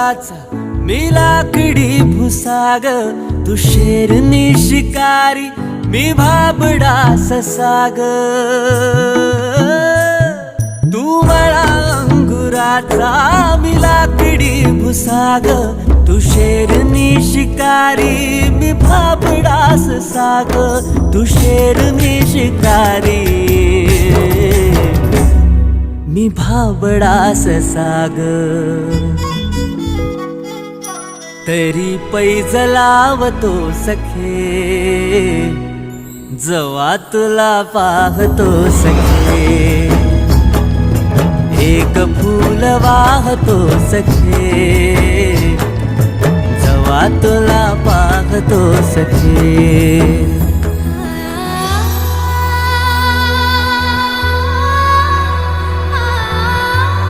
अंगुराचा मी लाकडी भुसाग, तू शेरनी शिकारी मी भाबडा ससाग. तू मला अंगुराचा मी लाकडी भुसाग, तू शेरनी शिकारी मी भाबडा ससाग. तू शेरनी शिकारी मी भाबडा ससाग. तरी पैज लावतो सखे, जवा तुला पाहतो सखे. एक फूल वाहतो सखे, जवा तुला पाहतो सखे.